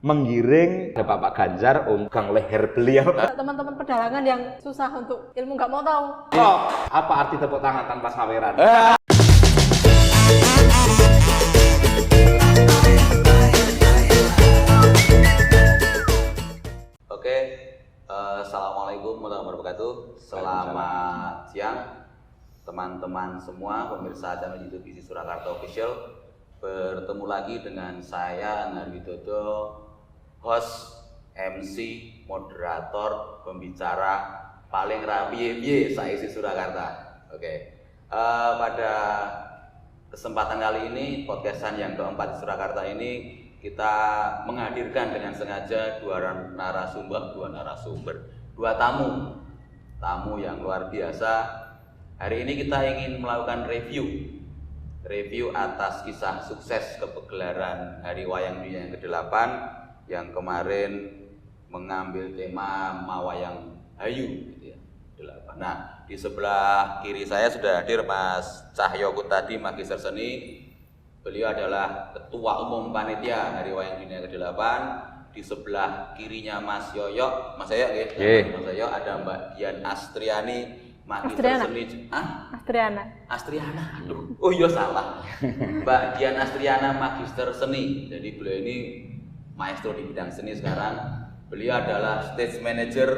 Menggiring ada Bapak Ganjar gang leher beliau. Teman-teman pedalangan yang susah untuk ilmu nggak mau tahu. Apa arti tepuk tangan tanpa saweran? Oke, assalamualaikum warahmatullahi wabarakatuh. Selamat siang teman-teman semua pemirsa channel YouTube Isi Surakarta Official. Bertemu lagi dengan saya Anar Widodo, host, MC, moderator, pembicara paling rapi saisi Surakarta. Oke, pada kesempatan kali ini podcastan yang keempat di Surakarta ini kita menghadirkan dengan sengaja dua tamu yang luar biasa. Hari ini kita ingin melakukan review atas kisah sukses kepegelaran Hari Wayang Dunia yang ke-8 yang kemarin mengambil tema Mawayang Hayu gitu ya, 8. Nah, di sebelah kiri saya sudah hadir Mas Cahyo Kutadi, Magister Seni. Beliau adalah Ketua Umum Panitia Hari Wayang Dunia ke-8. Di sebelah kirinya Mas Yoyo, Mas Yoyo ya. Mas Yoyo ada Mbak Dian Astriani, Magister Seni. Astriana. Aduh. Oh iya salah. Mbak Dian Astriana, Magister Seni. Jadi beliau ini maestro di bidang seni sekarang. Beliau adalah stage manager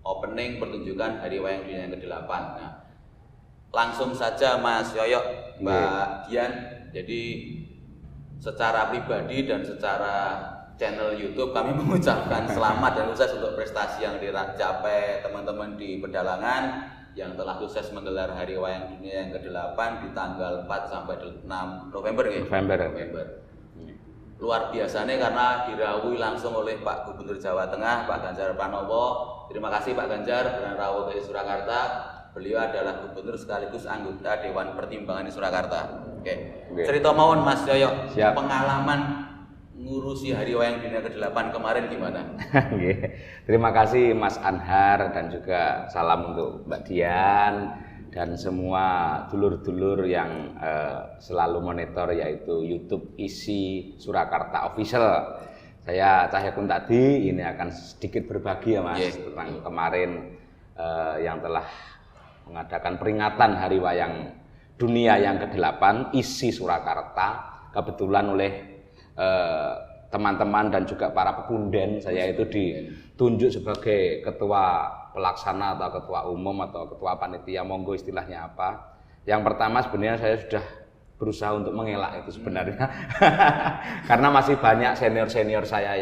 opening pertunjukan Hari Wayang Dunia yang ke-8. Nah, langsung saja Mas Yoyo, Mbak Dian. Jadi secara pribadi dan secara channel YouTube kami mengucapkan selamat dan sukses untuk prestasi yang dicapai teman-teman di Pedalangan yang telah sukses menggelar Hari Wayang Dunia yang ke-8 di tanggal 4 sampai 6 November. Luar biasanya karena dirawuhi langsung oleh Pak Gubernur Jawa Tengah, Pak Ganjar Pranowo. Terima kasih Pak Ganjar dengan rawuh ke Surakarta. Beliau adalah gubernur sekaligus anggota Dewan Pertimbangan di Surakarta. Oke. Cerita mawon Mas Yoyo. Siap. Pengalaman ngurusi Hari Wayang Dunia ke-8 kemarin gimana? Terima kasih Mas Anhar dan juga salam untuk Mbak Dian dan semua dulur-dulur yang selalu monitor yaitu YouTube Isi Surakarta Official. Saya Cahyo Kutadi ini akan sedikit berbagi ya Mas tentang kemarin yang telah mengadakan peringatan Hari Wayang Dunia yang ke-8 Isi Surakarta. Kebetulan oleh teman-teman dan juga para pepunden, saya itu ditunjuk sebagai ketua pelaksana atau ketua umum atau ketua panitia, monggo istilahnya apa. Yang pertama sebenarnya saya sudah berusaha untuk mengelak itu sebenarnya karena masih banyak senior saya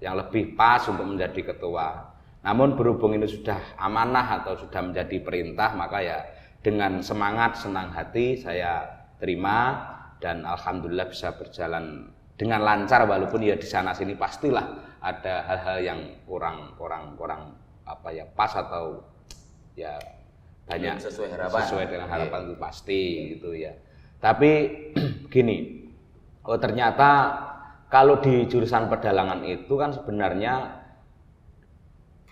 yang lebih pas untuk menjadi ketua. Namun berhubung ini sudah amanah atau sudah menjadi perintah, maka ya dengan semangat, senang hati saya terima dan alhamdulillah bisa berjalan dengan lancar, walaupun ya di sana sini pastilah ada hal-hal yang kurang apa ya pas atau ya banyak sesuai dengan harapan itu pasti gitu ya. Tapi gini, ternyata kalau di jurusan pedalangan itu kan sebenarnya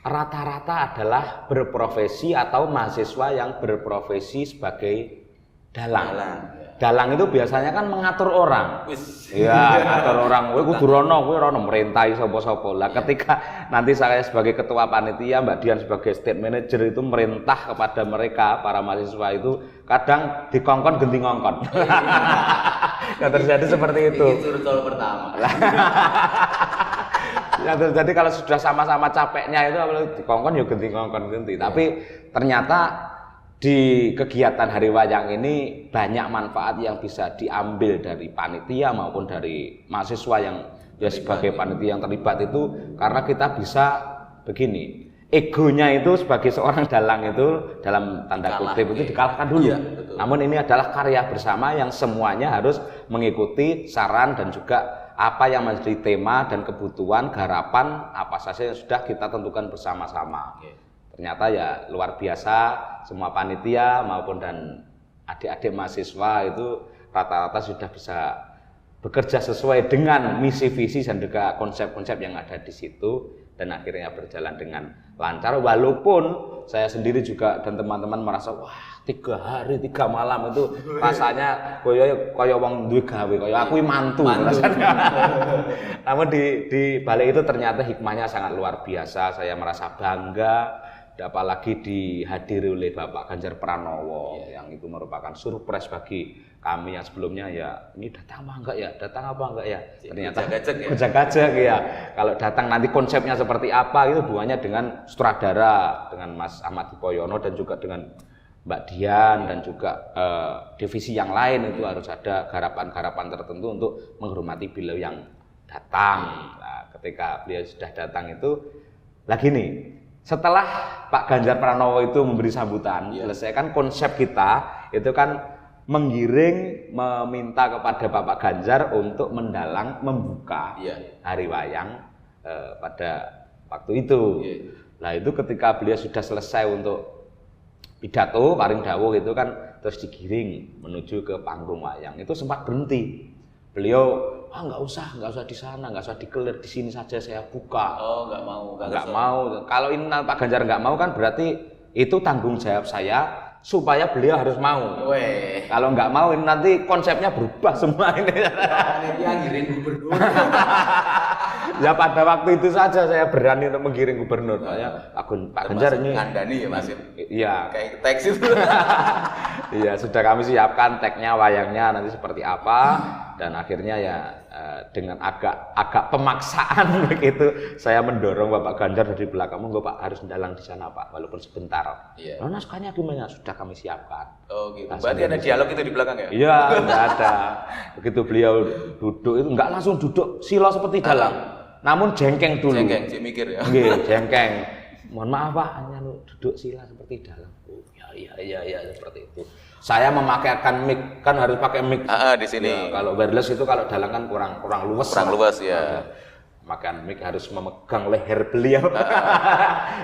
rata-rata adalah berprofesi atau mahasiswa yang berprofesi sebagai dalang. Dalang itu biasanya kan mengatur orang. Iya, ngatur orang. Kowe kudu rono, kowe rono merintahi sapa-sapa. Lah ketika nanti saya sebagai ketua panitia, Mbak Dian sebagai state manager itu merintah kepada mereka para mahasiswa itu kadang dikongkon genti ngongkon. Yang terjadi seperti itu. Itu curcol pertama. Yang terjadi kalau sudah sama-sama capeknya itu dikongkon ya genti ngongkon. Tapi ternyata di kegiatan Hari Wayang ini banyak manfaat yang bisa diambil dari panitia maupun dari mahasiswa yang ya sebagai panitia yang terlibat itu, karena kita bisa begini, egonya itu sebagai seorang dalang itu dalam tanda kutip itu dikalahkan dulu. Iya, namun ini adalah karya bersama yang semuanya harus mengikuti saran dan juga apa yang menjadi tema dan kebutuhan garapan apa saja yang sudah kita tentukan bersama-sama. Ternyata ya luar biasa, semua panitia maupun dan adik-adik mahasiswa itu rata-rata sudah bisa bekerja sesuai dengan misi visi dan juga konsep-konsep yang ada di situ, dan akhirnya berjalan dengan lancar, walaupun saya sendiri juga dan teman-teman merasa wah 3 hari 3 malam itu rasanya koyo wong duwe gawe, koyo aku mantu rasanya. Namun di balik itu ternyata hikmahnya sangat luar biasa. Saya merasa bangga, apalagi dihadiri oleh Bapak Ganjar Pranowo yang itu merupakan surprise bagi kami yang sebelumnya ya ini datang apa enggak ya, datang apa enggak ya, ternyata gajah-gajah ya. Kalau datang nanti konsepnya seperti apa itu hubungannya dengan sutradara, dengan Mas Ahmad Dipoyono dan juga dengan Mbak Dian dan juga divisi yang lain itu harus ada garapan-garapan tertentu untuk menghormati beliau yang datang. Nah, ketika beliau sudah datang itu lagi nih, setelah Pak Ganjar Pranowo itu memberi sambutan, selesai kan konsep kita itu kan menggiring meminta kepada Bapak Ganjar untuk mendalang membuka hari wayang pada waktu itu. Nah itu ketika beliau sudah selesai untuk pidato paring dawuh itu kan terus digiring menuju ke panggung wayang, itu sempat berhenti. Beliau nggak usah di sana, nggak usah dikelir, di sini saja saya buka. Oh nggak mau. Kalau ini Pak Ganjar nggak mau kan berarti itu tanggung jawab saya supaya beliau harus mau. Kalau nggak mau ini nanti konsepnya berubah semua ini. Dia ngiring gubernur. Ya pada waktu itu saja saya berani untuk menggiring gubernur. Soalnya Pak Ganjar ini ngandani ya Mas. Iya. Kayak teks itu. Iya, sudah kami siapkan tagnya, wayangnya nanti seperti apa, dan akhirnya ya dengan agak pemaksaan begitu saya mendorong Bapak Ganjar dari belakang, monggo Pak harus mendalang di sana Pak, walaupun sebentar. Oh, naskahnya gimana? Sudah kami siapkan. Oh gitu. Berarti ada dialog itu di belakang ya? Iya, enggak ada. Begitu beliau duduk itu enggak langsung duduk sila seperti dalang. Namun jengkeng dulu. Jengkeng, mikir ya. Nggih, jengkeng. Mohon maaf Pak, hanya duduk sila seperti dalang. Oh, iya seperti itu. Saya memakaikan mic, kan harus pakai mic. Di sini. Ya, kalau wireless itu kalau dalang kan kurang luwes. Kurang luwes ya. Makan mic harus memegang leher beliau.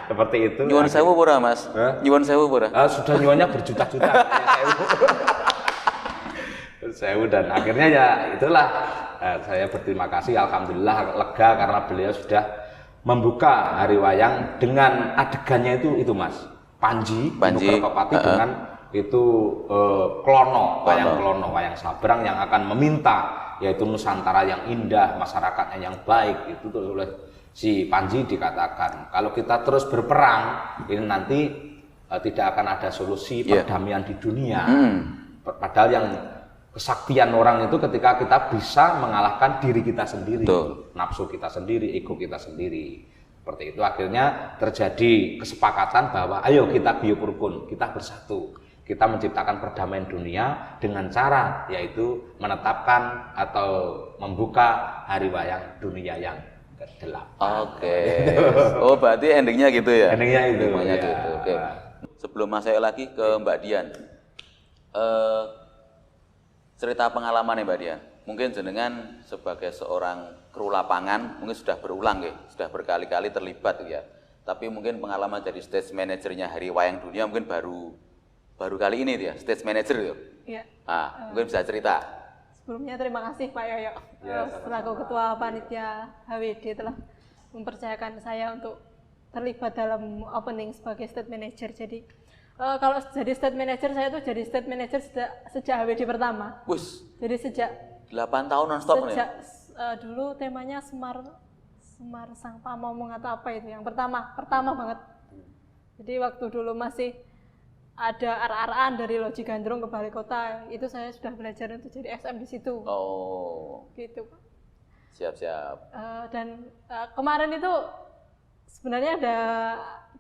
Seperti itu. Nyuwun sewu pura Mas? Nyuwun sewu pura? Sudah nyuwunnya berjuta-juta. Sewu dan akhirnya ya itulah saya berterima kasih, alhamdulillah lega karena beliau sudah membuka hari wayang dengan adegannya itu Mas. Panji. Kertopati dengan itu wayang Sabrang yang akan meminta yaitu Nusantara yang indah, masyarakatnya yang baik. Itu oleh si Panji dikatakan kalau kita terus berperang ini nanti tidak akan ada solusi perdamaian di dunia. Padahal yang kesaktian orang itu ketika kita bisa mengalahkan diri kita sendiri, nafsu kita sendiri, ego kita sendiri. Seperti itu akhirnya terjadi kesepakatan bahwa ayo kita biopurkun, kita bersatu. Kita menciptakan perdamaian dunia dengan cara yaitu menetapkan atau membuka hari wayang dunia yang ke-8. Oke. Oh, berarti endingnya gitu ya? Endingnya itu. Ya. Gitu. Oke. Sebelum masuk lagi ke Mbak Dian. Cerita pengalaman ya Mbak Dian. Mungkin jenengan sebagai seorang kru lapangan mungkin sudah berulang ya, sudah berkali-kali terlibat ya. Tapi mungkin pengalaman jadi stage manajernya Hari Wayang Dunia mungkin baru kali ini dia, stage manager ya. Iya. Mungkin bisa cerita. Sebelumnya terima kasih Pak Yoyo selaku Ketua Panitia HWD telah mempercayakan saya untuk terlibat dalam opening sebagai stage manager. Jadi kalau jadi stage manager saya tuh jadi stage manager sejak HWD pertama. Jadi sejak 8 tahun non-stop sejak dulu temanya Semar Sang Pamomong atau apa itu yang pertama banget. Jadi waktu dulu masih ada ar-aran dari Loji Gandrung ke Balai Kota, itu saya sudah belajar untuk jadi SM di situ. Oh. Gitu. Siap. Dan kemarin itu sebenarnya ada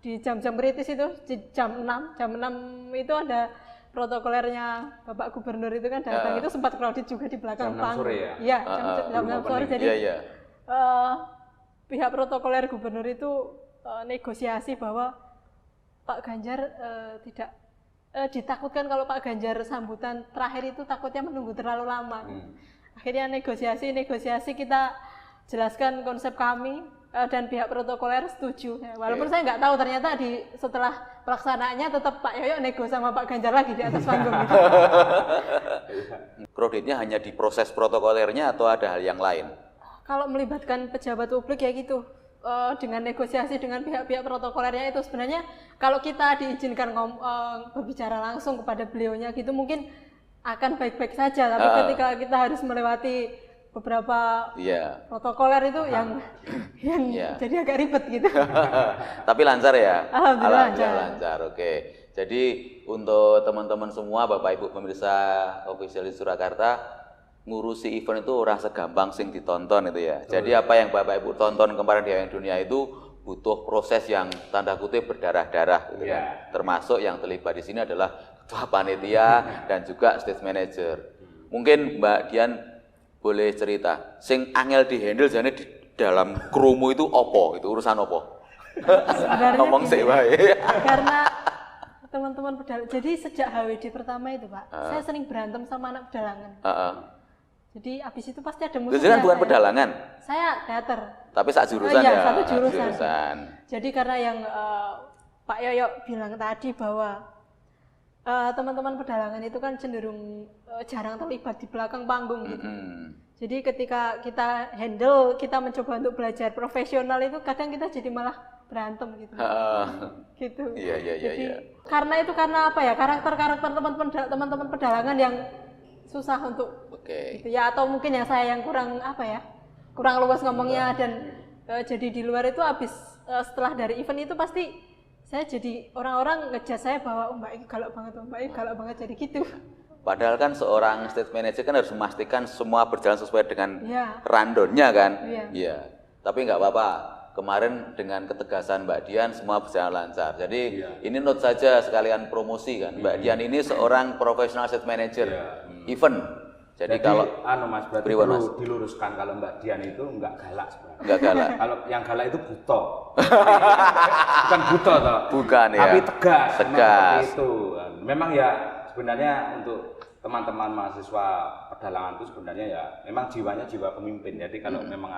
di jam-jam kritis itu, di jam 6 itu ada protokolernya Bapak Gubernur itu kan datang, itu sempat crowded juga di belakang panggung. Jam 6 sore ya? Iya, jam 6 sore. Jadi pihak protokoler Gubernur itu negosiasi bahwa Pak Ganjar tidak ditakutkan kalau Pak Ganjar sambutan terakhir itu takutnya menunggu terlalu lama. Akhirnya negosiasi kita jelaskan konsep kami dan pihak protokoler setuju. Walaupun saya nggak tahu ternyata setelah pelaksanaannya tetap Pak Yoyo nego sama Pak Ganjar lagi di atas panggung. Gitu. Kreditnya hanya di proses protokolernya atau ada hal yang lain? Kalau melibatkan pejabat publik ya gitu. dengan negosiasi dengan pihak-pihak protokolernya itu sebenarnya kalau kita diizinkan berbicara langsung kepada beliaunya gitu mungkin akan baik-baik saja, tapi ketika kita harus melewati beberapa protokoler itu yang jadi agak ribet gitu. Tapi lancar ya? Alhamdulillah lancar. Oke. Jadi untuk teman-teman semua, Bapak Ibu pemirsa Official Surakarta, ngurusi event itu ora segampang sing ditonton itu ya. Jadi apa yang Bapak Ibu tonton kemarin di Wayang Dunia itu butuh proses yang tanda kutip berdarah-darah gitu kan. Termasuk yang terlibat di sini adalah ketua panitia dan juga stage manager. Mungkin Mbak Dian boleh cerita, sing angel di handle jane di dalam krumu itu opo? Itu urusan opo? Ngomong sih wae. Karena teman-teman pedalangan. Jadi sejak HWD pertama itu Pak, saya sering berantem sama anak pedalangan. Jadi abis itu pasti ada musuhnya. Jadi kan bukan pedalangan? Saya teater. Tapi sak jurusan ya? Satu jurusan. Jadi karena yang Pak Yoyo bilang tadi bahwa teman-teman pedalangan itu kan cenderung jarang terlibat di belakang panggung gitu. Jadi ketika kita handle, kita mencoba untuk belajar profesional itu kadang kita jadi malah berantem gitu. Gitu. Jadi karena apa ya? Karakter teman-teman pedalangan yang susah untuk gitu ya, atau mungkin yang saya yang kurang luas ngomongnya dan jadi di luar itu habis setelah dari event itu pasti saya jadi orang-orang ngejudge saya bahwa Mbak Iki galak banget jadi gitu. Padahal kan seorang stage manager kan harus memastikan semua berjalan sesuai dengan rundown-nya kan. Iya. Tapi nggak apa-apa. Kemarin dengan ketegasan Mbak Dian semua berjalan lancar. Jadi ini note saja sekalian promosi kan. Mbak Dian ini seorang profesional stage manager event. Jadi kalau Mas berarti perlu diluruskan kalau Mbak Dian itu enggak galak sebenarnya. Enggak galak. Kalau yang galak itu buto. Bukan buto toh. Bukan ya. Tapi tegas. Tegas. Itu. Memang ya sebenarnya untuk teman-teman mahasiswa pedalangan itu sebenarnya ya memang jiwanya jiwa pemimpin. Jadi kalau memang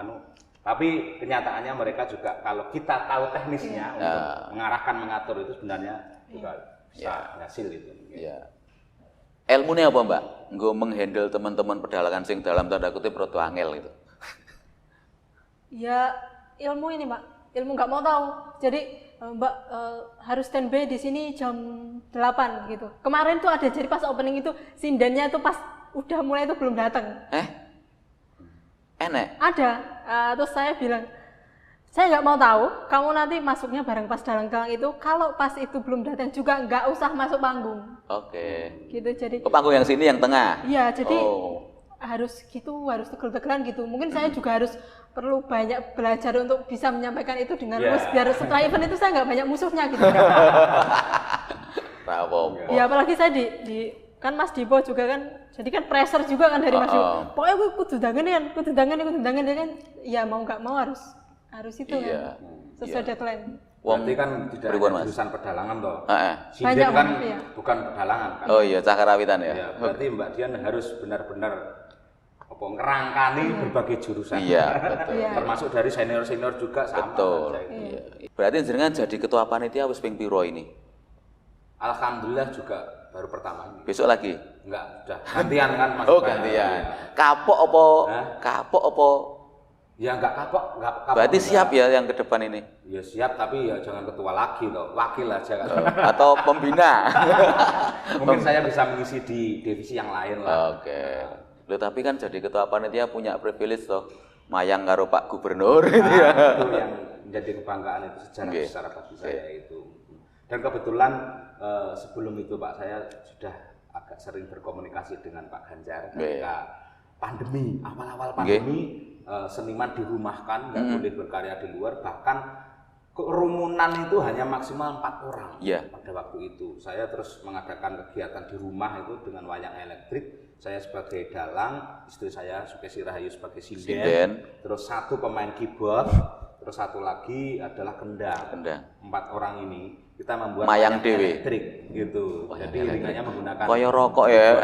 tapi kenyataannya mereka juga kalau kita tahu teknisnya untuk mengarahkan mengatur itu sebenarnya juga bisa hasil itu. Iya. Ilmunya apa Mbak? Nggo menghandle teman-teman pedalangan sing dalam tanda kutip rada angel gitu. Ya ilmu ini Mbak, ilmu nggak mau tahu. Jadi Mbak harus standby di sini jam 8 gitu. Kemarin tuh ada jadi pas opening itu sindennya tuh pas udah mulai itu belum datang. Enak? Ada. Terus saya bilang, saya nggak mau tahu. Kamu nanti masuknya bareng pas dalang-dalang itu. Kalau pas itu belum datang juga nggak usah masuk panggung. Oke. Gitu jadi. Panggung yang sini yang tengah. Iya. Jadi harus gitu, harus tegel-tegelan gitu. Mungkin saya juga harus perlu banyak belajar untuk bisa menyampaikan itu dengan lurus. Biar setelah event itu saya nggak banyak musuhnya gitu. Ya apalagi saya kan Mas Dipo juga kan, jadi kan pressure juga kan dari Mas Dipo. Pokoknya gue kudu dangan kan. Ya mau nggak mau harus itu kan sesuai deadline. Berarti kan tidak ada jurusan pedalangan toh. Sinden kan bukan pedalangan kan. Oh iya, cakarawitan ya. Berarti Mbak Dian harus benar-benar ngerangkani berbagai jurusan. Iya, betul. Termasuk dari senior-senior juga sama. Betul. Iya. Berarti jenengan jadi ketua panitia wis ping piro ini? Alhamdulillah juga baru pertama ini. Besok lagi? Enggak, sudah gantian kan Mas. Gantian. Kapok apa? Ya enggak kapok. Berarti siap ya yang ke depan ini? Ya siap, tapi ya jangan ketua lagi loh, wakil aja kan. Atau pembina. Mungkin saya bisa mengisi di divisi yang lain lah. Oke. Loh, tapi kan jadi ketua panitia punya privilege toh. Mayang karo Pak Gubernur itu ya. Itu yang menjadi kebanggaan itu sejarah besar bagi saya itu. Dan kebetulan sebelum itu Pak, saya sudah agak sering berkomunikasi dengan Pak Ganjar ketika pandemi, awal-awal pandemi, seniman dirumahkan, nggak boleh berkarya di luar, bahkan kerumunan itu hanya maksimal 4 orang pada waktu itu. Saya terus mengadakan kegiatan di rumah itu dengan wayang elektrik. Saya sebagai dalang, istri saya Sukesi Rahayu sebagai sinden, terus satu pemain keyboard, terus satu lagi adalah kendang. 4 orang ini kita membuat mayang elektrik gitu. Jadi iringannya menggunakan koyo rokok ya.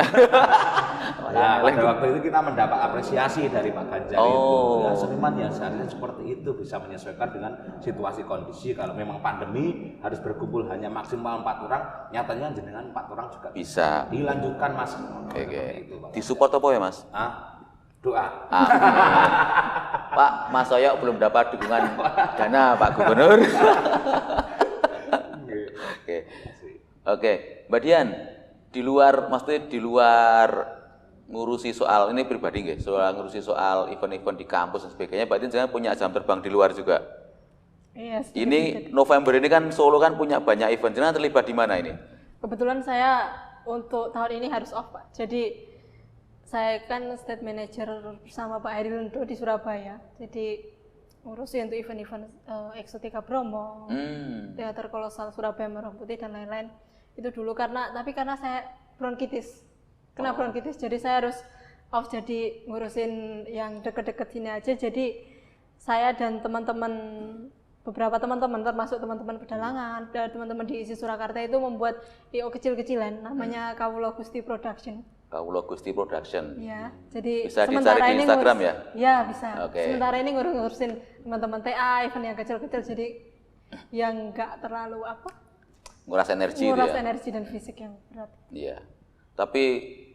Nah, pada waktu itu kita mendapat apresiasi dari Pak Ganjar itu. Ya, seniman ya seharusnya seperti itu, bisa menyesuaikan dengan situasi kondisi. Kalau memang pandemi harus berkumpul hanya maksimal 4 orang, nyatanya jenengan 4 orang juga bisa. Dilanjutkan Mas. Oke. Disupport apa ya Mas? Doa. Pak, Mas Soyok belum dapat dukungan dana Pak Gubernur. Oke. Oke, Mbak Dian, maksudnya di luar ngurusi soal ini pribadi nggih, soal ngurusi soal event-event di kampus dan sebagainya, Mbak Dian jangan punya jam terbang di luar juga. Iya, ini November ini kan Solo kan punya banyak event, jangan terlibat di mana ini? Kebetulan saya untuk tahun ini harus off, Pak. Jadi saya kan state manager bersama Pak Heri Lendo di Surabaya. Jadi ngurusin untuk event-event Eksotika Bromo, Teater Kolosal Surabaya Merah Putih dan lain-lain. Itu dulu karena saya bronkitis. Kena bronkitis, jadi saya harus off, jadi ngurusin yang deket-deket sini aja. Jadi saya dan beberapa teman-teman termasuk teman-teman pedalangan dan teman-teman di ISI Surakarta itu membuat IO kecil-kecilan namanya Kawula Gusti Production. Kawula Gusti Production. Ya, jadi bisa dicari di Instagram ya? Ya, bisa. Okay. Sementara ini ngurusin teman-teman TA, event yang kecil-kecil, jadi yang enggak terlalu nguras energi energi dan fisik yang berat. Iya. Tapi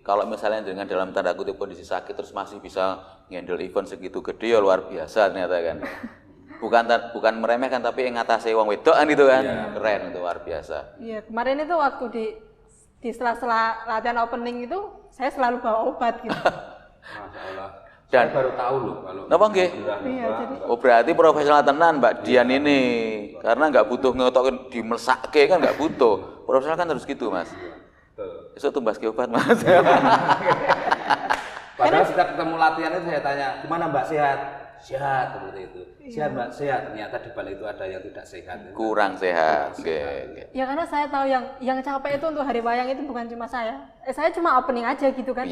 kalau misalnya dengan dalam tanda kutip kondisi sakit terus masih bisa ngendel event segitu gede ya luar biasa ternyata kan. Bukan meremehkan tapi ngatasi wong wedok kan itu kan. Yeah. Keren itu luar biasa. Iya, kemarin itu waktu di sela-sela latihan opening itu saya selalu bawa obat gitu. Masya Allah. Dan saya baru tahu loh kalau. Napa nggih? Iya, jadi. Oh berarti profesional tenan Mbak Dian ini. Karena nggak butuh ngetokin dimesake kan nggak butuh. Profesional kan harus gitu Mas. Betul. Esok tumbas ke obat Mas. Padahal setiap ketemu latihan itu saya tanya, gimana Mbak sehat? Sehat seperti itu. Sehat Mbak, sehat. Ternyata di balik itu ada yang tidak sehat. Kurang sehat. Ya karena saya tahu yang capek itu untuk hari wayang itu bukan cuma saya. Saya cuma opening aja gitu kan.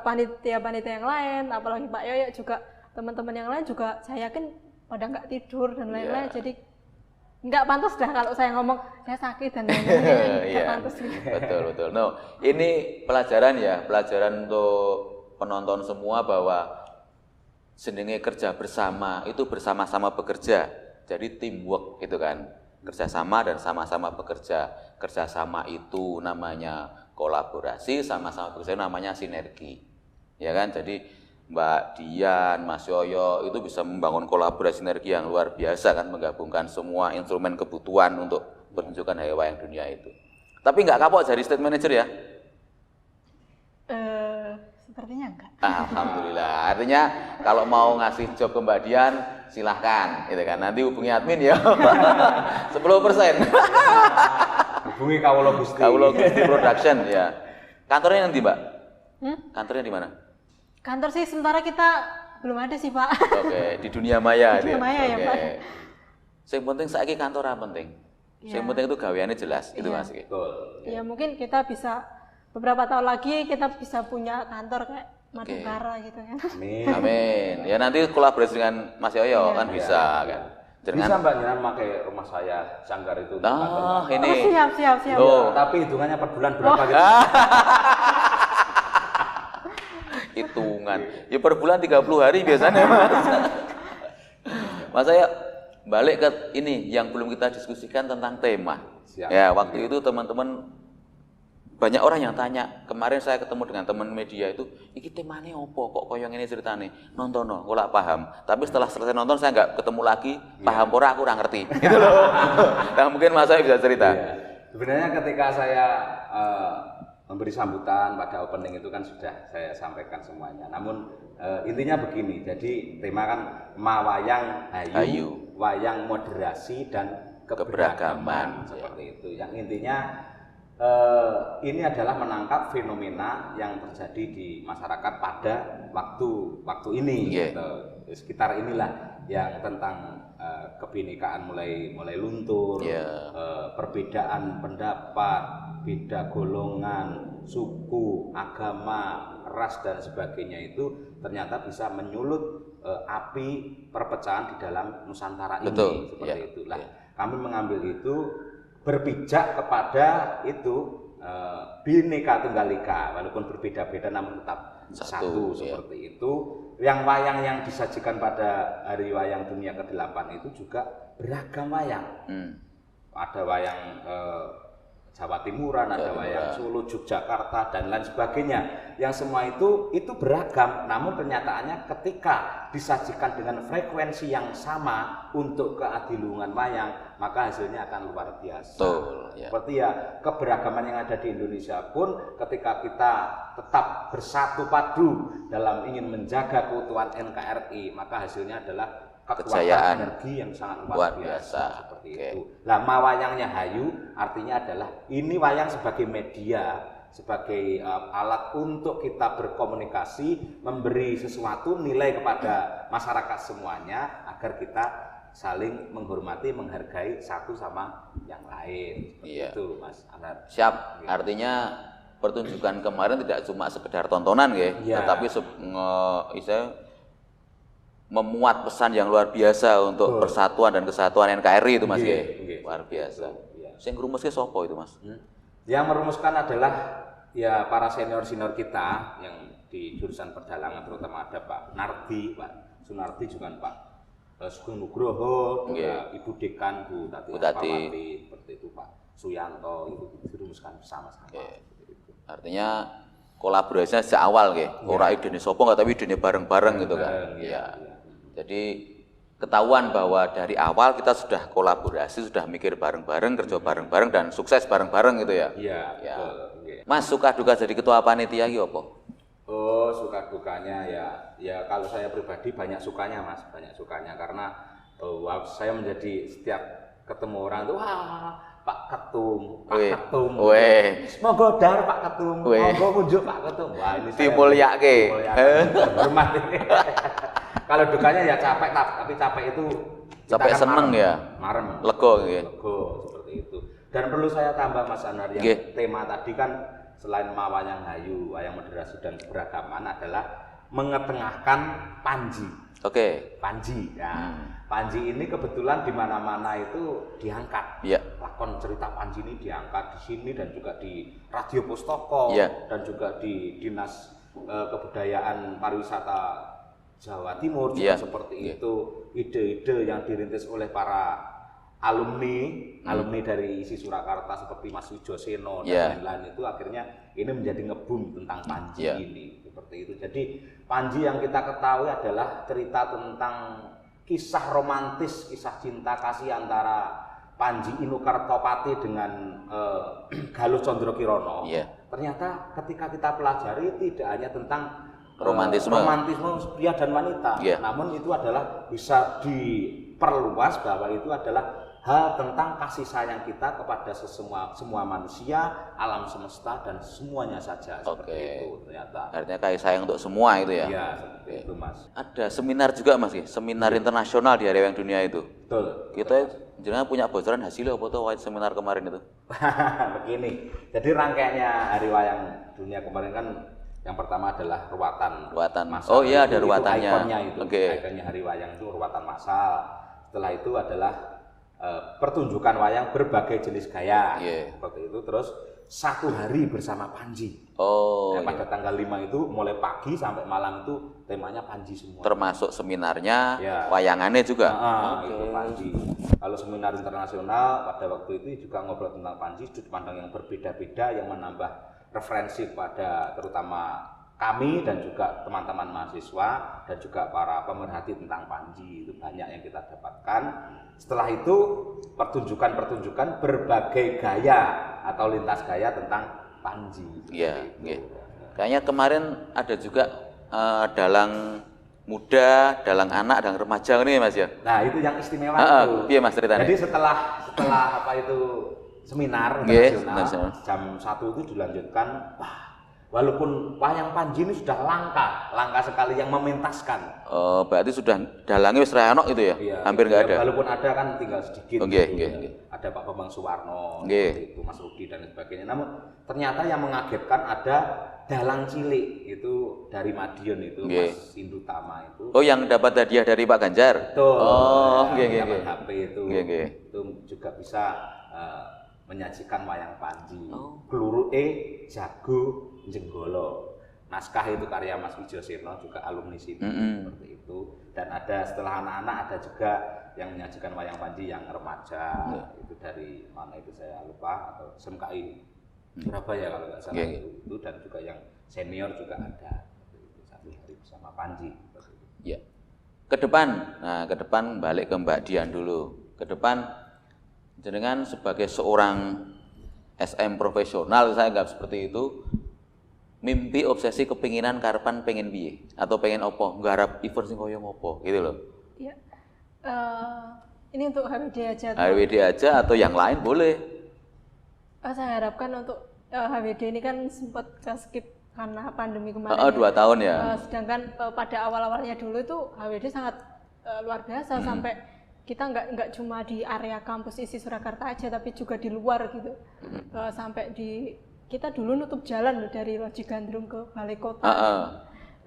Panitia-panitia yang lain, apalagi Pak Yoyo juga, teman-teman yang lain juga saya yakin pada nggak tidur dan lain-lain. Jadi nggak pantas dah kalau saya ngomong saya sakit dan lain-lain. Nggak pantas gitu. Betul. No, ini pelajaran untuk penonton semua bahwa jenenge kerja bersama itu bersama-sama bekerja, jadi teamwork itu kan, kerjasama dan sama-sama bekerja. Kerjasama itu namanya kolaborasi, sama-sama bekerja namanya sinergi, ya kan. Jadi Mbak Dian, Mas Yoyo itu bisa membangun kolaborasi sinergi yang luar biasa kan, menggabungkan semua instrumen kebutuhan untuk pertunjukan Hari Wayang Dunia itu. Tapi nggak kapok jadi state manager ya? Sepertinya enggak. Alhamdulillah. Artinya kalau mau ngasih job ke Mbak Dian, silahkan, gitu kan. Nanti hubungi admin ya. 10%. Hubungi Kawula Gusti. Kawula Gusti Production ya. Kantornya nanti Mbak? Kantornya di mana? Kantor sih sementara kita belum ada sih Pak. Oke, di dunia maya. Di dunia maya ya Pak. Yang penting saiki kantor apa penting? Yang penting itu gaweannya jelas, itu Mas. Betul. Ya mungkin kita bisa beberapa tahun lagi kita bisa punya kantor kayak Madukara gitu kan. Amin. Ya nanti kolaborasi dengan Mas Yoyo kan bisa kan. Bisa Mbak Dian pakai rumah saya Sanggar itu. Ini. Siap. Oh, tapi hitungannya per bulan berapa gitu? Hitungan. Ya per bulan 30 hari biasanya Mas. Mas saya balik ke ini yang belum kita diskusikan tentang tema. Siap. Ya, waktu itu teman-teman banyak orang yang tanya, kemarin saya ketemu dengan teman media itu, iki temanya opo kok koyong ini ceritanya, nontono, gue lah paham. Tapi setelah selesai nonton saya nggak ketemu lagi, paham pora aku kurang ngerti, gitu loh. Nah mungkin Mas saya bisa cerita. Iya. Sebenarnya ketika saya memberi sambutan pada opening itu kan sudah saya sampaikan semuanya. Namun intinya begini, jadi tema kan Mawayang Hayu, wayang moderasi dan keberagaman seperti itu. Yang intinya ini adalah menangkap fenomena yang terjadi di masyarakat pada waktu ini, gitu. Sekitar inilah yang tentang kebinekaan mulai luntur, perbedaan pendapat, beda golongan, suku, agama, ras dan sebagainya itu ternyata bisa menyulut api perpecahan di dalam Nusantara ini. Seperti itulah kami mengambil itu, berpijak kepada itu Bhinneka Tunggal Ika, walaupun berbeda-beda namun tetap satu seperti itu. Yang wayang yang disajikan pada Hari Wayang Dunia ke-8 itu juga beragam wayang. Ada wayang Jawa Timuran, ada wayang Solo, Yogyakarta dan lain sebagainya. Yang semua itu beragam, namun kenyataannya ketika disajikan dengan frekuensi yang sama untuk keadiluan wayang, maka hasilnya akan luar biasa. Seperti ya keberagaman yang ada di Indonesia pun ketika kita tetap bersatu padu dalam ingin menjaga keutuhan NKRI, maka hasilnya adalah kekuatan energi yang sangat luar biasa seperti itu. Nah, wayangnya hayu artinya adalah ini wayang sebagai media, sebagai alat untuk kita berkomunikasi, memberi sesuatu nilai kepada masyarakat semuanya agar kita saling menghormati, menghargai satu sama yang lain. Itu Mas Anwar. Siap. Artinya pertunjukan kemarin tidak cuma sekedar tontonan tetapi memuat pesan yang luar biasa untuk persatuan dan kesatuan NKRI itu Mas. Luar biasa. Sing ngrumusnya sapa itu Mas? Yang merumuskan adalah ya para senior-senior kita yang di jurusan perdalangan, terutama ada Pak Nardi, Pak Sunardi juga Pak Sugeng Nugroho, Ibu Dekan Bu Tati Pawati, seperti itu Pak Suyanto, itu dirumuskan bersama-sama. Artinya kolaborasinya sejak awal ora idene sapa enggak, tapi idene bareng-bareng gitu kan. Jadi ketahuan bahwa dari awal kita sudah kolaborasi, sudah mikir bareng-bareng, kerja bareng-bareng dan sukses bareng-bareng gitu ya. Betul. Mas, suka duka jadi ketua panitia iki apa? Oh, suka dukanya ya kalau saya pribadi banyak sukanya Mas, banyak sukanya karena saya menjadi setiap ketemu orang tuh Pak Ketum, monggo dar Pak Ketum, monggo kunjuk Pak Ketum. Wah, ini dimulyake. Hormat ini. Kalau dukanya ya capek, tapi capek itu capek seneng ya, marem, lego seperti itu. Dan perlu saya tambah Mas Anar, yang tema tadi kan selain wayang hayu, wayang moderasi dan keberagaman adalah mengetengahkan panji. Panji ya. Panji ini kebetulan di mana-mana itu diangkat. Lakon cerita Panji ini diangkat di sini dan juga di Radio Pustaka dan juga di Dinas Kebudayaan Pariwisata Jawa Timur juga seperti itu. Ide-ide yang dirintis oleh para alumni dari isi Surakarta seperti Mas Wijo Seno dan lain-lain itu akhirnya ini menjadi ngebum tentang Panji ini seperti itu. Jadi Panji yang kita ketahui adalah cerita tentang kisah romantis, kisah cinta kasih antara Panji Inukartopati dengan Galuh Condrokirono. Ternyata ketika kita pelajari tidak hanya tentang romantisme pria dan wanita, namun itu adalah bisa diperluas bahwa itu adalah hal tentang kasih sayang kita kepada semua manusia, alam semesta dan semuanya saja seperti itu ternyata. Artinya kasih sayang untuk semua itu ya. Iya, seperti itu Mas. Ada seminar juga Mas, seminar internasional di Hari Wayang Dunia itu. Betul. Kita jenengan punya bocoran hasilnya apa tuh seminar kemarin itu? Begini. Jadi rangkaiannya Hari Wayang Dunia kemarin kan yang pertama adalah ruatan massal. Ada ruatannya. Ikonnya Hari Wayang itu ruatan massal. Setelah itu adalah pertunjukan wayang berbagai jenis gaya. Seperti itu. Terus 1 hari bersama Panji. Pada tanggal 5 itu mulai pagi sampai malam itu temanya Panji semua. Termasuk seminarnya, wayangannya juga. Itu Panji. Kalau seminar internasional pada waktu itu juga ngobrol tentang Panji, sudut pandang yang berbeda-beda yang menambah referensi kepada terutama kami dan juga teman-teman mahasiswa dan juga para pemerhati tentang Panji. Itu banyak yang kita dapatkan. Setelah itu pertunjukan berbagai gaya atau lintas gaya tentang Panji. Kayaknya kemarin ada juga dalang muda, dalang anak, dalang remaja ini Mas ya. Nah, itu yang istimewa itu. Iya Mas ceritanya. Jadi setelah seminar internasional jam 1 itu dilanjutkan. Walaupun wayang Panji ini sudah langka sekali yang mementaskan. Berarti sudah dalangnya wis ra ono itu ya? Hampir nggak ada. Walaupun ada kan tinggal sedikit. Ada Pak Bambang Suwarno, itu Mas Rudi dan sebagainya. Namun ternyata yang mengagetkan ada dalang cilik itu dari Madiun itu Mas Indutama itu. Yang dapat hadiah dari Pak Ganjar. Betul. Dapat HP itu. Itu juga bisa menyajikan wayang Panji. Kluruke jago jenggolo. naskah itu karya Mas Wijo Sirno, juga alumni sini seperti itu. Dan ada setelah anak-anak ada juga yang menyajikan wayang panji yang remaja, itu dari mana itu saya lupa, atau SMKI Surabaya kalau nggak salah itu, dan juga yang senior juga ada itu, satu hari bersama panji. Ya. Ke depan balik ke Mbak Dian dulu. Ke depan jenengan sebagai seorang SM profesional, saya anggap seperti itu, mimpi, obsesi, kepinginan, karepan pengen piye atau pengen opo, nggarap event sing koyo ngopo gitu loh. Iya. Ini untuk HWD aja. HWD aja atau yang lain boleh. Saya harapkan untuk HWD ini kan sempat skip karena pandemi kemarin. 2 tahun ya. Sedangkan pada awal-awalnya dulu itu HWD sangat luar biasa, sampai kita nggak cuma di area kampus isi Surakarta aja, tapi juga di luar gitu. Sampai kita dulu nutup jalan loh dari Loji Gandrung ke Balai Kota.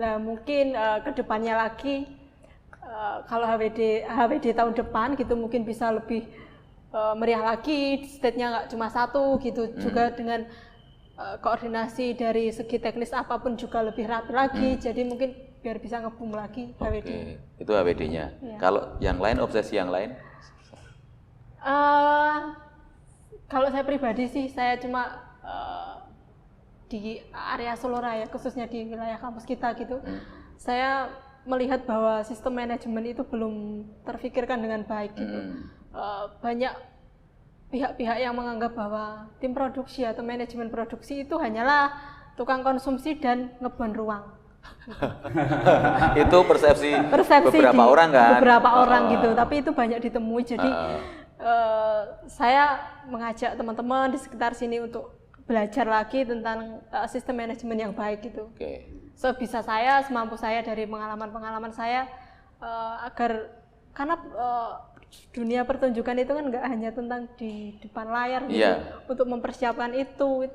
Nah mungkin kedepannya lagi kalau HWD tahun depan gitu mungkin bisa lebih meriah lagi, stage-nya nggak cuma satu gitu, juga dengan koordinasi dari segi teknis apapun juga lebih rapi lagi, jadi mungkin biar bisa nge-boom lagi HWD. Itu HWD-nya. Ya. Kalau yang lain, obsesi yang lain? Kalau saya pribadi sih, saya cuma di area Soloraya, khususnya di wilayah kampus kita gitu, saya melihat bahwa sistem manajemen itu belum terfikirkan dengan baik gitu. Banyak pihak-pihak yang menganggap bahwa tim produksi atau manajemen produksi itu hanyalah tukang konsumsi dan ngeban ruang. Itu persepsi beberapa orang kan? Beberapa orang gitu, tapi itu banyak ditemui. Jadi saya mengajak teman-teman di sekitar sini untuk belajar lagi tentang sistem manajemen yang baik gitu. Sebisa saya, semampu saya dari pengalaman-pengalaman saya, agar karena dunia pertunjukan itu kan nggak hanya tentang di depan layar gitu. Untuk mempersiapkan itu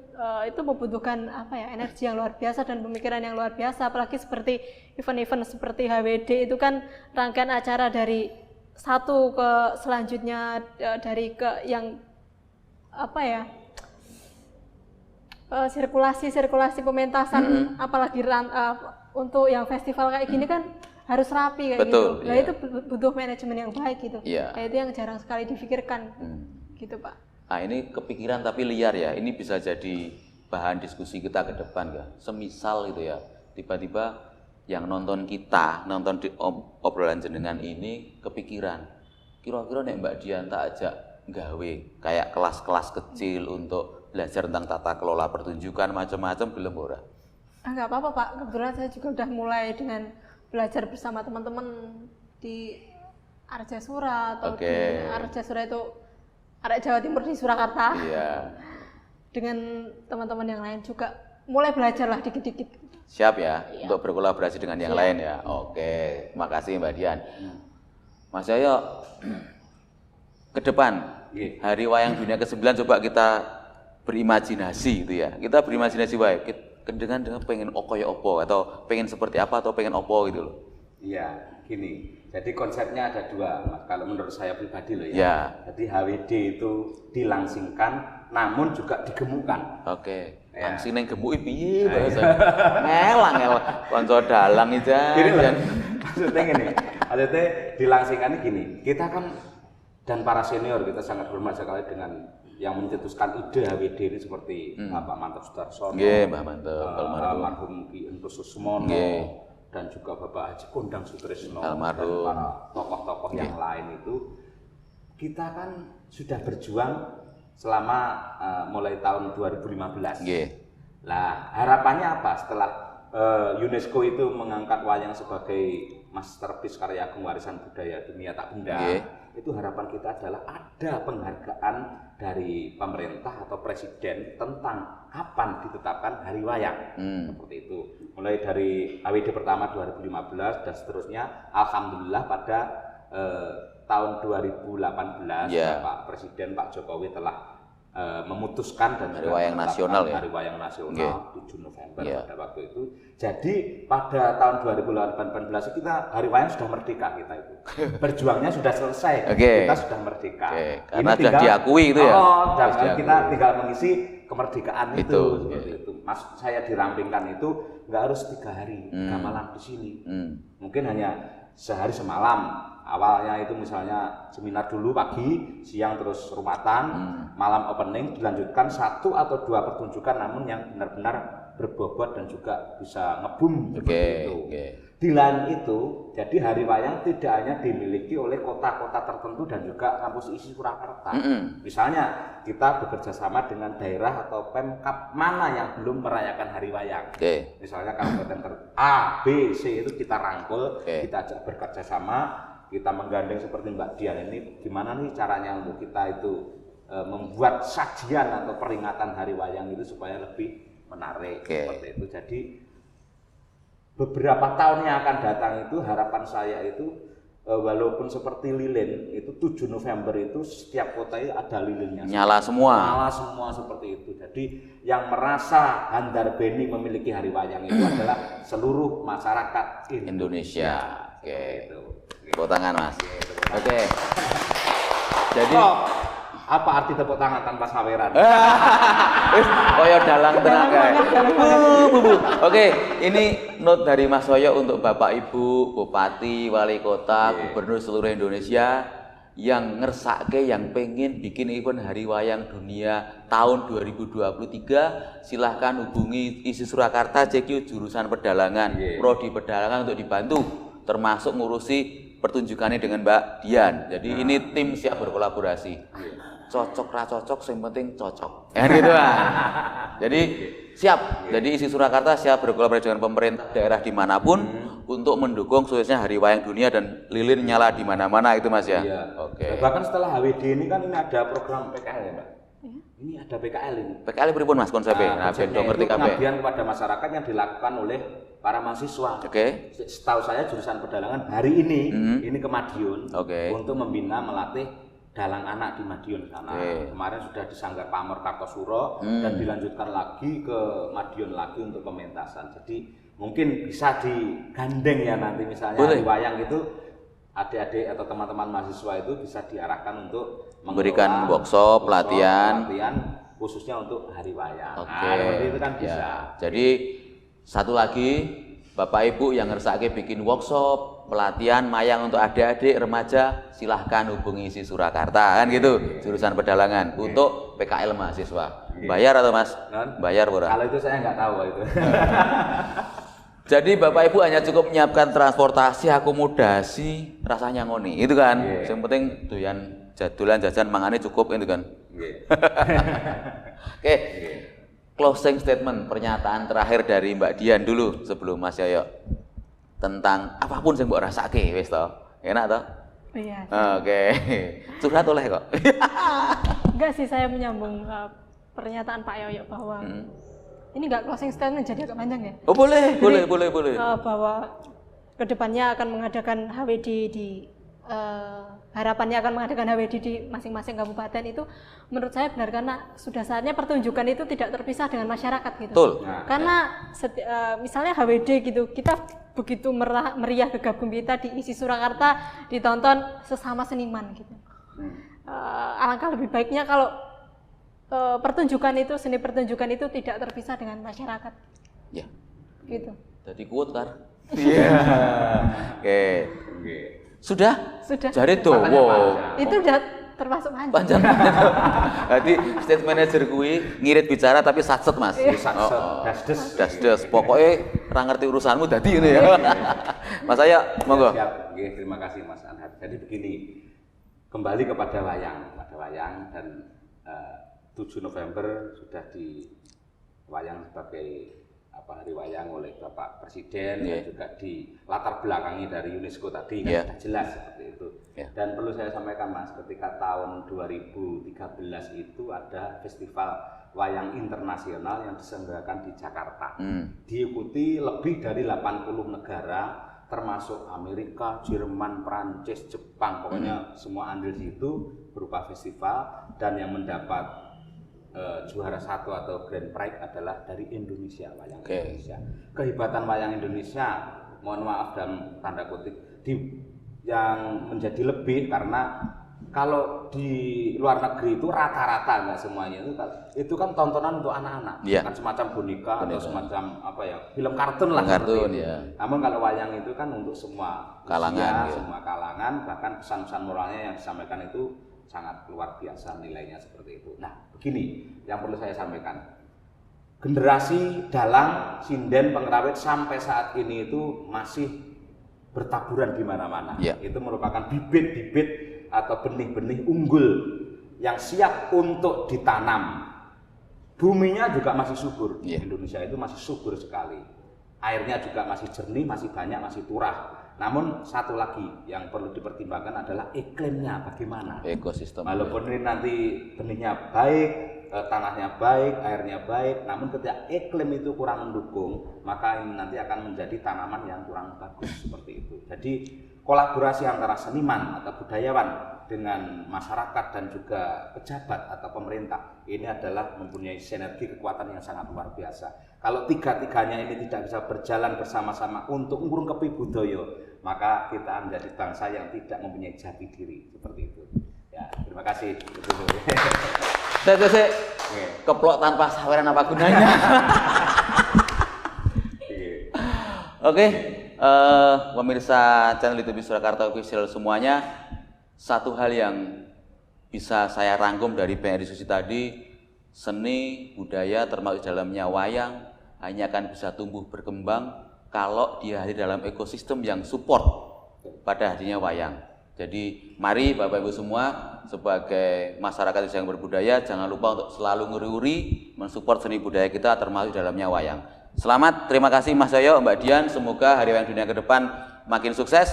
membutuhkan energi yang luar biasa dan pemikiran yang luar biasa, apalagi seperti event-event seperti HWD itu kan rangkaian acara dari satu ke selanjutnya, dari ke yang sirkulasi pementasan, apalagi untuk yang festival kayak gini kan harus rapi kayak gitu. Nah itu butuh manajemen yang baik gitu. Nah, itu yang jarang sekali difikirkan gitu Pak. Nah ini kepikiran tapi liar ya, ini bisa jadi bahan diskusi kita ke depan ya. Semisal gitu ya, tiba-tiba yang nonton di obrolan jenengan ini kepikiran, kira-kira nek Mbak Dian tak ajak gawe kayak kelas-kelas kecil untuk belajar tentang tata kelola pertunjukan macam-macam, belum ora? Enggak apa-apa Pak, kebetulan saya juga udah mulai dengan belajar bersama teman-teman di Arjasura atau di Arjasura itu area Jawa Timur di Surakarta. Dengan teman-teman yang lain juga mulai belajar lah dikit-dikit. Siap ya, untuk berkolaborasi dengan yang lain ya. Terima kasih Mbak Dian. Mas Yoyo, ke depan Hari Wayang Dunia ke-9 coba kita berimajinasi gitu ya. Kita berimajinasi baik. Dengan pengen koyo opo atau pengen seperti apa atau pengen opo gitu loh. Iya, gini. Jadi konsepnya ada dua, Mas. Kalau menurut saya pribadi loh ya. Jadi HWD itu dilangsingkan namun juga digemukkan. Langsing neng gemuki piye bahasa. Ngelang kanca dalang itu. Maksudnya gini. Maksudnya dilangsingkan gini. Kita kan dan para senior kita sangat hormat sekali dengan yang mencetuskan ide HWD ini seperti Pak Mantep Sudarsono, Mbah Mantep, almarhum Ki Entus Susmono, dan juga Bapak Haji Kondang Sutrisno, dan para tokoh-tokoh yang lain itu, kita kan sudah berjuang selama mulai tahun 2015. Nah, harapannya apa setelah UNESCO itu mengangkat wayang sebagai masterpiece karya agung warisan budaya dunia tak benda? Itu harapan kita adalah ada penghargaan dari pemerintah atau presiden tentang kapan ditetapkan hari wayang, seperti itu. Mulai dari HWD pertama 2015 dan seterusnya, alhamdulillah pada tahun 2018 Pak Presiden Pak Jokowi telah memutuskan dan Hari Wayang Nasional ya. Hari Wayang Nasional 7 November pada waktu itu. Jadi pada tahun 2018 kita Hari Wayang sudah merdeka kita itu. Berjuangnya sudah selesai. Kita sudah merdeka. Karena sudah diakui itu ya. Kita tinggal mengisi kemerdekaan itu. Seperti itu. Mas, saya dirampingkan itu nggak harus 3 hari, 3 malam di sini. Mungkin hanya sehari semalam. Awalnya itu misalnya seminar dulu pagi, siang terus rumatan, malam opening, dilanjutkan 1 atau 2 pertunjukan namun yang benar-benar berbobot dan juga bisa ngebum seperti itu. Di lain itu, jadi hari wayang tidak hanya dimiliki oleh kota-kota tertentu dan juga kampus isi Surakarta. Misalnya kita bekerja sama dengan daerah atau Pemkab mana yang belum merayakan hari wayang. Misalnya kabupaten A, B, C itu kita rangkul, kita ajak bekerja sama, kita menggandeng seperti Mbak Dian ini, gimana nih caranya untuk kita itu membuat sajian atau peringatan hari wayang itu supaya lebih menarik seperti itu. Jadi beberapa tahun yang akan datang itu harapan saya itu walaupun seperti lilin itu 7 November itu setiap kota itu ada lilinnya. Nyala semua. Nyala semua seperti itu. Jadi yang merasa Handar Beni memiliki hari wayang itu adalah seluruh masyarakat Indonesia. Tepuk tangan Mas. Jadi apa arti tepuk tangan tanpa saweran? Koyo dalang tenaga. Oke, ini note dari Mas Soyo untuk Bapak Ibu, Bupati, Wali Kota, Gubernur seluruh Indonesia yang ngersake, yang pengen bikin event Hari Wayang Dunia tahun 2023, silahkan hubungi isi Surakarta CQ jurusan pedalangan, prodi pedalangan untuk dibantu, termasuk ngurusi pertunjukannya dengan Mbak Dian. Jadi ini tim siap berkolaborasi. Cocok ra cocok, yang penting cocok. Gitu lah. Jadi siap. Jadi isi Surakarta siap berkolaborasi dengan pemerintah daerah dimanapun untuk mendukung suksesnya Hari Wayang Dunia dan lilin nyala di mana-mana itu Mas ya. Bahkan setelah HWD ini kan ini ada program PKL ya Mbak. Ini ada PKL ini. PKL pripun Mas konsepnya? Nah, ben ngerti kabeh. Pengabdian kepada masyarakat yang dilakukan oleh para mahasiswa. Setahu saya jurusan pedalangan hari ini ke Madiun untuk membina melatih dalang anak di Madiun sana. Kemarin sudah di Sanggar Pamor Kartosuro dan dilanjutkan lagi ke Madiun lagi untuk pementasan. Jadi mungkin bisa digandeng ya nanti misalnya hari wayang itu adik-adik atau teman-teman mahasiswa itu bisa diarahkan untuk memberikan workshop, pelatihan khususnya untuk hari wayang. Seperti itu kan bisa. Jadi satu lagi Bapak Ibu yang ngersake bikin workshop, pelatihan mayang untuk adik-adik remaja, silahkan hubungi isi Surakarta kan gitu, jurusan pedalangan untuk PKL mahasiswa. Bayar atau Mas? Bayar pura. Kalau itu saya nggak tahu itu. Jadi Bapak Ibu hanya cukup menyiapkan transportasi, akomodasi, rasanya ngoni, itu kan. Yang penting doyan jadulan jajan mangane cukup itu kan. Closing statement, pernyataan terakhir dari Mbak Dian dulu sebelum Mas Yoyo tentang apapun yang mbok rasake wis to. Enak to? Iya. Curhat oleh kok. Enggak sih, saya menyambung pernyataan Pak Yoyo bahwa ini enggak closing statement jadi agak panjang ya. Oh boleh. Bahwa kedepannya akan mengadakan HWD di harapannya akan mengadakan HWD di masing-masing kabupaten itu menurut saya benar, karena sudah saatnya pertunjukan itu tidak terpisah dengan masyarakat gitu. Betul. Karena misalnya HWD gitu, kita begitu meriah gegap gempita di isi Surakarta ditonton sesama seniman gitu. Alangkah lebih baiknya kalau seni pertunjukan itu tidak terpisah dengan masyarakat. Ya. Gitu. Jadi kuat kan? Iya. Sudah? Jadi tuh, Itu udah termasuk panjang. Jadi stage manager gue ngirit bicara tapi satset Mas. Das. Pokoknya ora ngerti urusanmu dadi ini ya. Mas saya monggo. Siap. Terima kasih Mas Anhar. Jadi begini, kembali kepada wayang dan 7 November sudah diwayang sebagai hari wayang oleh Bapak Presiden dan juga di latar belakangi dari UNESCO tadi kan sudah jelas seperti itu. Dan perlu saya sampaikan Mas, ketika tahun 2013 itu ada festival wayang internasional yang diselenggarakan di Jakarta. Diikuti lebih dari 80 negara termasuk Amerika, Jerman, Prancis, Jepang, pokoknya semua andil di situ berupa festival, dan yang mendapat juara 1 atau grand prize adalah dari Indonesia, wayang Indonesia. Kehebatan wayang Indonesia, mohon maaf dalam tanda kutip, yang menjadi lebih karena kalau di luar negeri itu rata-rata nggak semuanya itu kan tontonan untuk anak-anak, Iya. kan semacam boneka atau Boneka. semacam apa ya, film kartun lah. Kartun, seperti itu. ya. Namun kalau wayang itu kan untuk semua Kalangan, usia, ya. semua kalangan, bahkan pesan-pesan moralnya yang disampaikan itu sangat luar biasa nilainya seperti itu. Nah, begini yang perlu saya sampaikan. Generasi dalang, sinden, pengrawit sampai saat ini itu masih bertaburan di mana-mana. Ya. Itu merupakan bibit-bibit atau benih-benih unggul yang siap untuk ditanam. Buminya juga masih subur. Ya. Indonesia itu masih subur sekali. Airnya juga masih jernih, masih banyak, masih turah. Namun satu lagi yang perlu dipertimbangkan adalah iklimnya bagaimana. Ekosistem. Walaupun ini nanti benihnya baik, tanahnya baik, airnya baik, namun ketika iklim itu kurang mendukung, maka ini nanti akan menjadi tanaman yang kurang bagus seperti itu. Jadi kolaborasi antara seniman atau budayawan dengan masyarakat dan juga pejabat atau pemerintah ini adalah mempunyai sinergi kekuatan yang sangat luar biasa. Kalau tiga-tiganya ini tidak bisa berjalan bersama-sama untuk ngurungkepi budaya, maka kita menjadi bangsa yang tidak mempunyai jati diri seperti itu. Ya, terima kasih. Saya keplok tanpa saweran apa gunanya? Oke, pemirsa channel YouTube Surakarta Official semuanya, satu hal yang bisa saya rangkum dari banyak diskusi tadi, seni budaya termasuk dalamnya wayang hanya akan bisa tumbuh berkembang kalau dia hadir dalam ekosistem yang support pada hadirnya wayang. Jadi mari Bapak Ibu semua sebagai masyarakat yang berbudaya jangan lupa untuk selalu nguri-uri mensupport seni budaya kita termasuk dalamnya wayang. Selamat, terima kasih Mas Yoyo, Mbak Dian, semoga Hari Wayang Dunia ke depan makin sukses,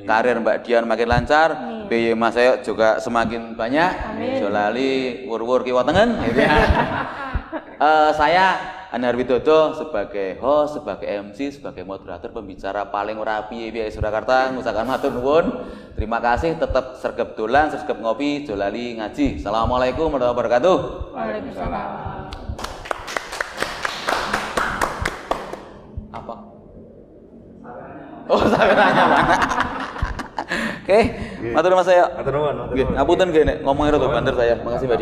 karir Mbak Dian makin lancar, BY Mas Yoyo juga semakin banyak, Jolali wur-wur kiwa tengen gitu ya. Saya Anar Widodo sebagai host, sebagai MC, sebagai moderator, pembicara paling rapi BI Surakarta, ngusahakan matur nuwun. Terima kasih, tetap sergap dolan, sergap ngopi, Jolali ngaji. Assalamualaikum warahmatullahi wabarakatuh. Waalaikumsalam. Apa? Oh, sampai tanya mana? Oke, matur Mas saya. Matur nuwun. Nggih, ngapunten nggih nek ngomongnya rada banter saya. Makasih Mbak Dian.